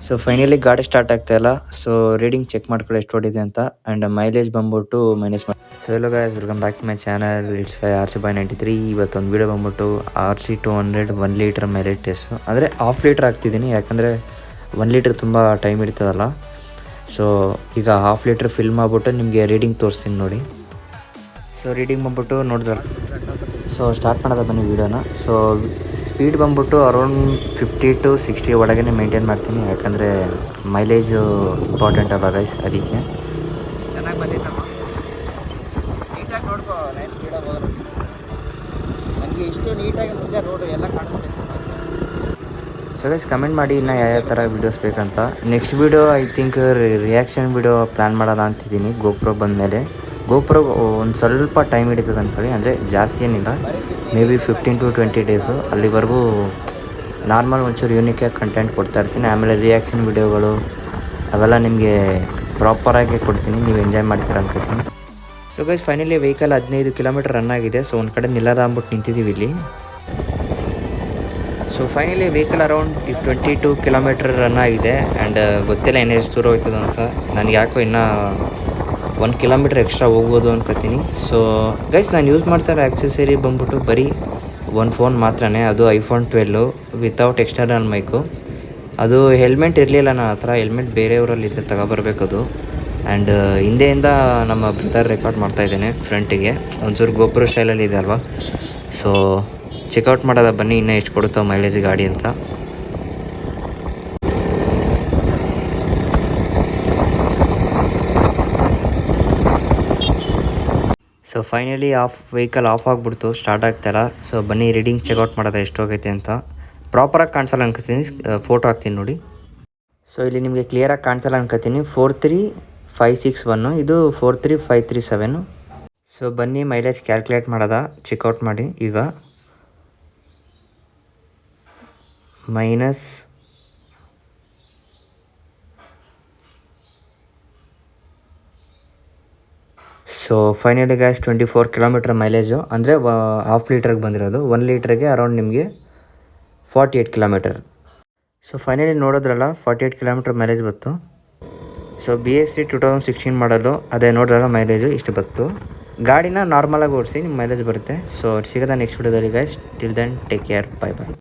So finally ಗಾಡಿ start ಆಗ್ತಾ ಇಲ್ಲ. ಸೊ ರೀಡಿಂಗ್ ಚೆಕ್ ಮಾಡ್ಕೊಳ್ಳಿ ಎಷ್ಟು ಹೊಡಿದೆ ಅಂತ. ಆ್ಯಂಡ್ ಮೈಲೇಜ್ ಬಂದ್ಬಿಟ್ಟು -. So hello guys, welcome back to my channel. It's RC93. ಇವತ್ತೊಂದು ವೀಡಿಯೋ ಬಂದ್ಬಿಟ್ಟು RC200 1 ಲೀಟರ್ ಮೈಲೇಜ್ ಟೆಸ್ಟು. ಅಂದರೆ ½ ಲೀಟ್ರ್ ಹಾಕ್ತಿದ್ದೀನಿ, ಯಾಕಂದರೆ 1 ಲೀಟ್ರ್ ತುಂಬ ಟೈಮ್ ಇರ್ತದಲ್ಲ. ಸೊ ಈಗ ½ ಲೀಟ್ರ್ ಫಿಲ್ ಮಾಡಿಬಿಟ್ಟು ನಿಮಗೆ ರೀಡಿಂಗ್ ತೋರಿಸ್ತೀನಿ ನೋಡಿ. ಸೊ ರೀಡಿಂಗ್ ಬಂದ್ಬಿಟ್ಟು ನೋಡಿದ್ರಲ್ಲ. ಸೊ ಸ್ಟಾರ್ಟ್ ಮಾಡೋದ ಬನ್ನಿ ವೀಡಿಯೋನ. ಸೊ ಸ್ಪೀಡ್ ಬಂದ್ಬಿಟ್ಟು ಅರೌಂಡ್ 50 to 60 ಒಳಗೆ ಮೇಂಟೈನ್ ಮಾಡ್ತೀನಿ, ಯಾಕಂದರೆ ಮೈಲೇಜು ಇಂಪಾರ್ಟೆಂಟ್ ಅಲ್ಲ ಗೈಸ್, ಅದಕ್ಕೆ. ಚೆನ್ನಾಗಿ ಬಂದಿತ್ತಮ್ಮ, ನೀಟಾಗಿ ನೋಡ್ಕೋ. ನೈಸ್ ಸ್ಪೀಡಾಗಿ ಹೋಗೋದು. ನನಗೆ ಇಷ್ಟು ನೀಟಾಗಿ ಮುಂದೆ ರೋಡು ಎಲ್ಲ ಕಾಣಿಸ್ಬೇಕು. ಸೊ ಗೈಸ್ ಕಮೆಂಟ್ ಮಾಡಿ ಇನ್ನು ಯಾವ ಥರ ವೀಡಿಯೋಸ್ ಬೇಕಂತ. Next video I think reaction video plan ಮಾಡೋದ ಅಂತಿದ್ದೀನಿ. ಗೋಪ್ರೋ ಬಂದಮೇಲೆ ಗೋಪ್ರೋ ಒಂದು ಸ್ವಲ್ಪ ಟೈಮ್ ಹಿಡಿತದೆ ಅಂದ್ಕೊಳ್ಳಿ, ಅಂದರೆ ಜಾಸ್ತಿ ಏನಿಲ್ಲ, ಮೇ ಬಿ 15 to 20 ಡೇಸು. ಅಲ್ಲಿವರೆಗೂ ನಾರ್ಮಲ್ ಒಂಚೂರು ಯೂನಿಕಾಗಿ ಕಂಟೆಂಟ್ ಕೊಡ್ತಾ ಇರ್ತೀನಿ. ಆಮೇಲೆ ರಿಯಾಕ್ಷನ್ ವೀಡಿಯೋಗಳು ಅವೆಲ್ಲ ನಿಮಗೆ ಪ್ರಾಪರಾಗಿ ಕೊಡ್ತೀನಿ, ನೀವು ಎಂಜಾಯ್ ಮಾಡ್ತೀರ ಅನ್ಕೋತೀನಿ. So guys finally vehicle 15 kilometre run ಆಗಿದೆ. ಸೊ ಒಂದು ಕಡೆ ನಿಲ್ಲದ ಅಂದ್ಬಿಟ್ಟು ನಿಂತಿದ್ದೀವಿ ಇಲ್ಲಿ. So finally vehicle around 22 kilometre run ಆಗಿದೆ. ಆ್ಯಂಡ್ ಗೊತ್ತಿಲ್ಲ ಇನ್ನೂ ಎಷ್ಟು ದೂರ ಹೋಗ್ತದೆ ಅಂತ. ನನಗೆ ಯಾಕೋ ಇನ್ನೂ 1 ಕಿಲೋಮೀಟ್ರ್ ಎಕ್ಸ್ಟ್ರಾ ಹೋಗ್ಬೋದು ಅನ್ಕೋತೀನಿ. ಸೊ ಗೈಸ್ ನಾನು ಯೂಸ್ ಮಾಡ್ತಾಯಿರೋ ಆಕ್ಸೆಸರಿ ಬಂದ್ಬಿಟ್ಟು ಬರೀ ಒಂದು ಫೋನ್ ಮಾತ್ರನೇ, ಅದು iPhone 12 ವಿತೌಟ್ ಎಕ್ಸ್ಟರ್ನಲ್ ಮೈಕು. ಅದು ಹೆಲ್ಮೆಟ್ ಇರಲಿಲ್ಲ ನನ್ನ ಹತ್ರ, ಹೆಲ್ಮೆಟ್ ಬೇರೆಯವರಲ್ಲಿದೆ, ತಗೊಬರ್ಬೇಕದು. ಆ್ಯಂಡ್ ಹಿಂದೆಯಿಂದ ನಮ್ಮ ಬ್ರದರ್ ರೆಕಾರ್ಡ್ ಮಾಡ್ತಾಯಿದ್ದೇನೆ ಫ್ರಂಟಿಗೆ, ಒಂಚೂರು ಗೋಪ್ರೋ ಸ್ಟೈಲಲ್ಲಿ ಇದೆ ಅಲ್ವಾ. ಸೊ ಚೆಕ್ಔಟ್ ಮಾಡೋದ ಬನ್ನಿ ಇನ್ನೂ ಎಷ್ಟು ಕೊಡುತ್ತೋ ಮೈಲೇಜ್ ಗಾಡಿ ಅಂತ. ಸೊ ಫೈನಲಿ ವೆಹಿಕಲ್ ಆಫ್ ಆಗಿಬಿಡ್ತು, ಸ್ಟಾರ್ಟ್ ಆಗ್ತಾಯಿಲ್ಲ. ಸೊ ಬನ್ನಿ ರೀಡಿಂಗ್ ಚೆಕ್ಔಟ್ ಮಾಡೋದ ಎಷ್ಟು ಹೋಗೈತೆ ಅಂತ. ಪ್ರಾಪರಾಗಿ ಕಾಣಿಸಲ್ಲ ಅನ್ಕೋತೀನಿ, ಫೋಟೋ ಹಾಕ್ತೀನಿ ನೋಡಿ. ಸೊ ಇಲ್ಲಿ ನಿಮಗೆ ಕ್ಲಿಯರಾಗಿ ಕಾಣಿಸಲ್ಲ ಅನ್ಕೋತೀನಿ. 43561, ಇದು 43537. ಸೊ ಬನ್ನಿ ಮೈಲೇಜ್ ಕ್ಯಾಲ್ಕುಲೇಟ್ ಮಾಡೋದ, ಚೆಕ್ಔಟ್ ಮಾಡಿ ಈಗ. Minus so finally gas 24 kilometre mileage, ಅಂದರೆ ½ ಲೀಟ್ರಿಗೆ ಬಂದಿರೋದು. 1 ಲೀಟ್ರಿಗೆ ಅರೌಂಡ್ ನಿಮಗೆ 48 ಕಿಲೋಮೀಟರ್. ಸೊ ಫೈನಲಿ ನೋಡಿದ್ರಲ್ಲ 48 ಕಿಲೋಮೀಟರ್ ಮೈಲೇಜ್ ಬಂತು. ಸೊ BS 2016 ಮಾಡಲು, ಅದೇ ನೋಡಿದ್ರಲ್ಲ ಮೈಲೇಜು ಇಷ್ಟು ಬಂತು. ಗಾಡಿನ ನಾರ್ಮಲಾಗಿ ಓಡಿಸಿ ನಿಮ್ಗೆ ಮೈಲೇಜ್ ಬರುತ್ತೆ. ಸೊ ಸಿಗೋದ ನೆಕ್ಸ್ಟ್ ವಿಡಿಯೋದಲ್ಲಿ guys. Till then take care, by.